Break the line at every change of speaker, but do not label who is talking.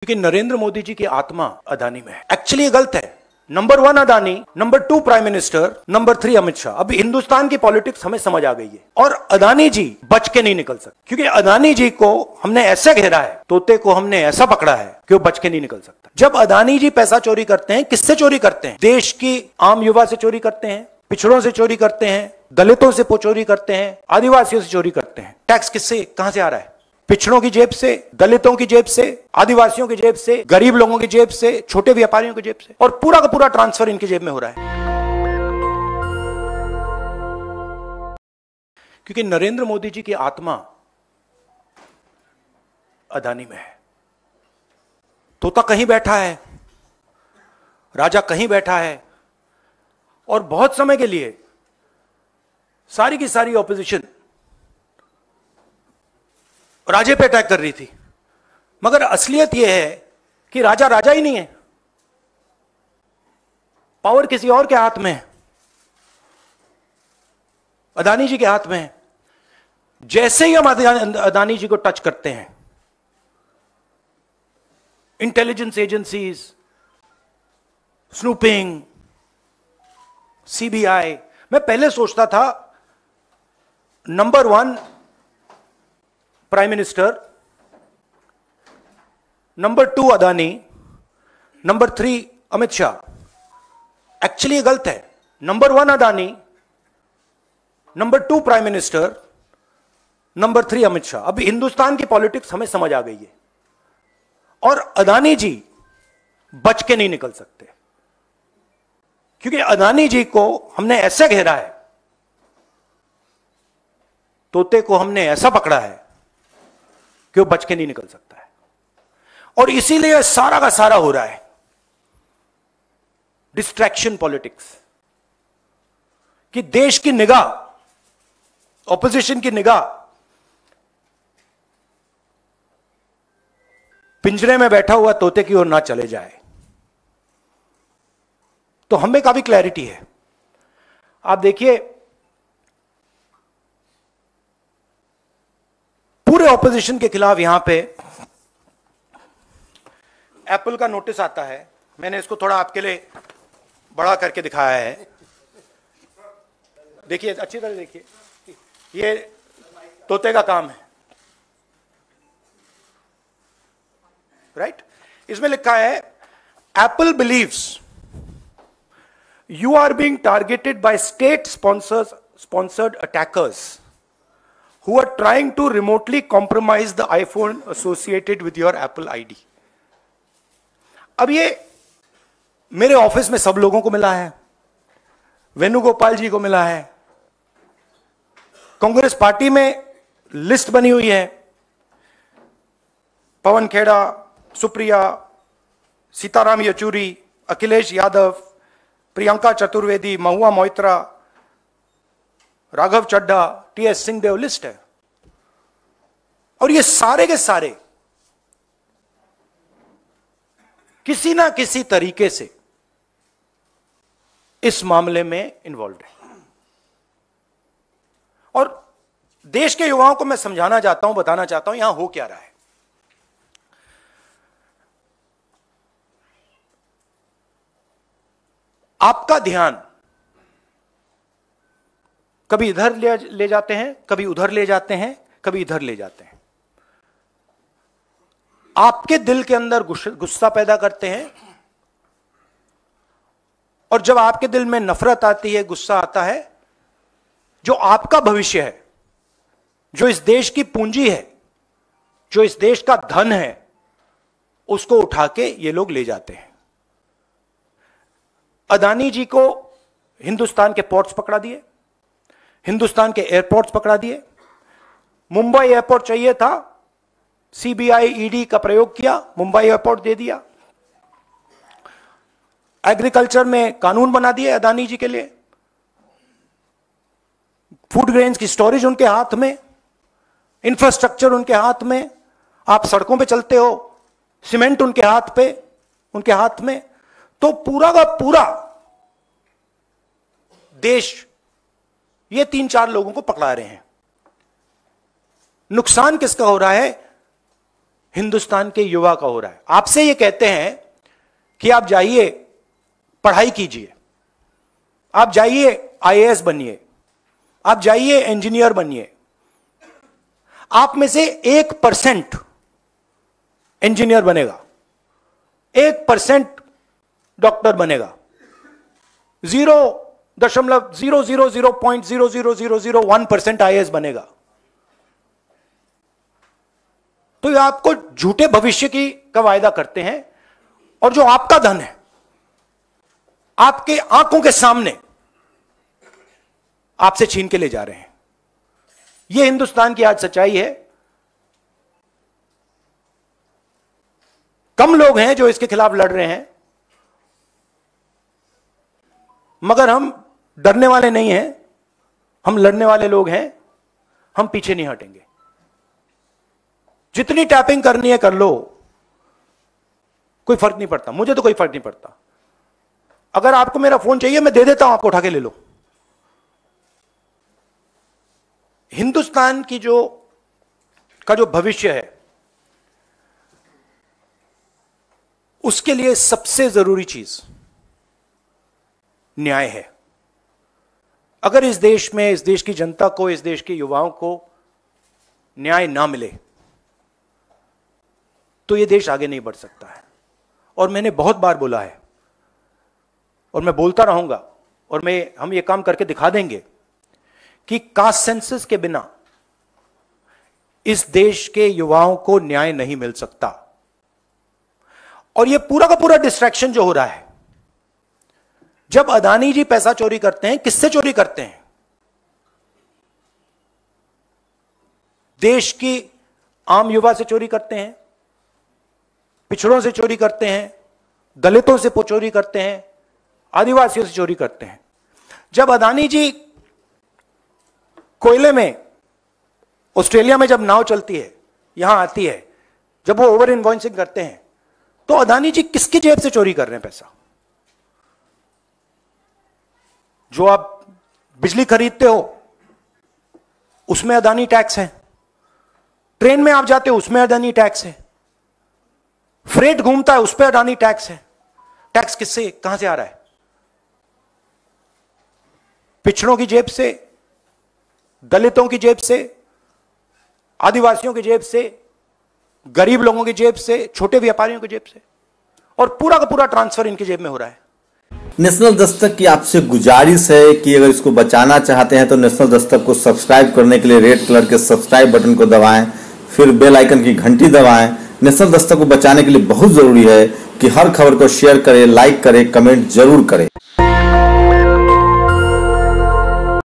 क्योंकि नरेंद्र मोदी जी की आत्मा अदानी में है। एक्चुअली ये गलत है। Number 1 Adani, number 2 prime minister, number 3 Amit Shah. अब हिंदुस्तान की पॉलिटिक्स हमें समझ आ गई है और अदानी जी बच के नहीं निकल सकते, क्योंकि अदानी जी को हमने ऐसे घेरा है, तोते को हमने ऐसा पकड़ा है कि वो बच के नहीं निकल सकता। जब अदानी जी पैसा चोरी करते हैं, किससे चोरी करते हैं? देश की आम युवा से चोरी करते हैं, पिछड़ों से चोरी करते हैं, दलितों से चोरी करते हैं, आदिवासियों से चोरी करते हैं। टैक्स किससे, कहां से आ रहा है? पिछड़ों की जेब से, दलितों की जेब से, आदिवासियों की जेब से, गरीब लोगों की जेब से, छोटे व्यापारियों की जेब से, और पूरा का पूरा ट्रांसफर इनकी जेब में हो रहा है। क्योंकि नरेंद्र मोदी जी की आत्मा अदानी में है। तोता कहीं बैठा है, राजा कहीं बैठा है, और बहुत समय के लिए सारी की सारी ऑपोजिशन राजे पे अटैक कर रही थी, मगर असलियत यह है कि राजा राजा ही नहीं है, पावर किसी और के हाथ में है, अदानी जी के हाथ में है। जैसे ही हम अदानी जी को टच करते हैं, इंटेलिजेंस एजेंसीज, स्नूपिंग, सीबीआई। मैं पहले सोचता था number 1 prime minister, number 2 Adani, number 3 Amit Shah. Actually ये गलत है। Number 1 Adani, number 2 prime minister, number 3 Amit Shah. अब हिंदुस्तान की पॉलिटिक्स हमें समझ आ गई है और अदानी जी बच के नहीं निकल सकते, क्योंकि अदानी जी को हमने ऐसे घेरा है, तोते को हमने ऐसा पकड़ा है कि वो बच के नहीं निकल सकता है। और इसीलिए सारा का सारा हो रहा है डिस्ट्रैक्शन पॉलिटिक्स, कि देश की निगाह, ऑपोजिशन की निगाह पिंजरे में बैठा हुआ तोते की ओर ना चले जाए। तो हमें काफी क्लैरिटी है। आप देखिए, पूरे ऑपोजिशन के खिलाफ यहां पे एप्पल का नोटिस आता है। मैंने इसको थोड़ा आपके लिए बड़ा करके दिखाया है। देखिए, अच्छी तरह देखिए, ये तोते का काम है, राइट? इसमें लिखा है, Apple believes you are being targeted by state sponsored attackers who are trying to remotely compromise the iPhone associated with your Apple ID. अब ये मेरे ऑफिस में सब लोगों को मिला है, वेणुगोपाल जी को मिला है, कांग्रेस पार्टी में लिस्ट बनी हुई है, पवन खेड़ा, सुप्रिया, सीताराम येचुरी, अखिलेश यादव, प्रियंका चतुर्वेदी, महुआ मोइत्रा, राघव चड्ढा, टीएस सिंहदेव, लिस्ट है। और ये सारे के सारे किसी ना किसी तरीके से इस मामले में इन्वॉल्व है। और देश के युवाओं को मैं समझाना चाहता हूं, बताना चाहता हूं यहां हो क्या रहा है। आपका ध्यान कभी इधर ले जाते हैं, कभी उधर ले जाते हैं, कभी इधर ले जाते हैं। आपके दिल के अंदर गुस्सा पैदा करते हैं, और जब आपके दिल में नफरत आती है, गुस्सा आता है, जो आपका भविष्य है, जो इस देश की पूंजी है, जो इस देश का धन है, उसको उठा के ये लोग ले जाते हैं। अदानी जी को हिंदुस्तान के पोर्ट्स पकड़ा दिए, हिंदुस्तान के एयरपोर्ट्स पकड़ा दिए। मुंबई एयरपोर्ट चाहिए था, सीबीआई ईडी का प्रयोग किया, मुंबई एयरपोर्ट दे दिया। एग्रीकल्चर में कानून बना दिए अदानी जी के लिए, फूड ग्रेन्स की स्टोरेज उनके हाथ में, इंफ्रास्ट्रक्चर उनके हाथ में, आप सड़कों पे चलते हो, सीमेंट उनके हाथ में। तो पूरा का पूरा देश ये 3-4 लोगों को पकड़ा रहे हैं। नुकसान किसका हो रहा है? हिंदुस्तान के युवा का हो रहा है। आपसे ये कहते हैं कि आप जाइए पढ़ाई कीजिए, आप जाइए आईएएस बनिए, आप जाइए इंजीनियर बनिए। आप में से 1% इंजीनियर बनेगा, 1% डॉक्टर बनेगा, 0.0000001% आईएएस बनेगा। तो ये आपको झूठे भविष्य का वायदा करते हैं, और जो आपका धन है आपके आंखों के सामने आपसे छीन के ले जा रहे हैं। यह हिंदुस्तान की आज सच्चाई है। कम लोग हैं जो इसके खिलाफ लड़ रहे हैं, मगर हम डरने वाले नहीं हैं, हम लड़ने वाले लोग हैं। हम पीछे नहीं हटेंगे। जितनी टैपिंग करनी है कर लो, कोई फर्क नहीं पड़ता। मुझे तो कोई फर्क नहीं पड़ता। अगर आपको मेरा फोन चाहिए मैं दे देता हूं, आपको उठा के ले लो। हिंदुस्तान की जो भविष्य है, उसके लिए सबसे जरूरी चीज न्याय है। अगर इस देश में, इस देश की जनता को, इस देश के युवाओं को न्याय ना मिले तो यह देश आगे नहीं बढ़ सकता है। और मैंने बहुत बार बोला है और मैं बोलता रहूंगा, और हम ये काम करके दिखा देंगे कि कास्ट सेंसस के बिना इस देश के युवाओं को न्याय नहीं मिल सकता। और ये पूरा का पूरा डिस्ट्रैक्शन जो हो रहा है, जब अदानी जी पैसा चोरी करते हैं, किससे चोरी करते हैं? देश की आम युवा से चोरी करते हैं, पिछड़ों से चोरी करते हैं, दलितों से चोरी करते हैं, आदिवासियों से चोरी करते हैं। जब अदानी जी कोयले में, ऑस्ट्रेलिया में जब नाव चलती है, यहां आती है, जब वो ओवर इनवॉइसिंग करते हैं, तो अदानी जी किसकी जेब से चोरी कर रहे हैं पैसा? जो आप बिजली खरीदते हो उसमें अदानी टैक्स है, ट्रेन में आप जाते हो उसमें अदानी टैक्स है, फ्रेट घूमता है उस पर अदानी टैक्स है। टैक्स किससे, कहां से आ रहा है? पिछड़ों की जेब से, दलितों की जेब से, आदिवासियों की जेब से, गरीब लोगों की जेब से, छोटे व्यापारियों की जेब से, और पूरा का पूरा ट्रांसफर इनकी जेब में हो रहा है।
नेशनल दस्तक की आपसे गुजारिश है कि अगर इसको बचाना चाहते हैं तो नेशनल दस्तक को सब्सक्राइब करने के लिए रेड कलर के सब्सक्राइब बटन को दबाएं, फिर बेल आइकन की घंटी दबाएं। नेशनल दस्तक को बचाने के लिए बहुत जरूरी है कि हर खबर को शेयर करें, लाइक करें, कमेंट जरूर करें।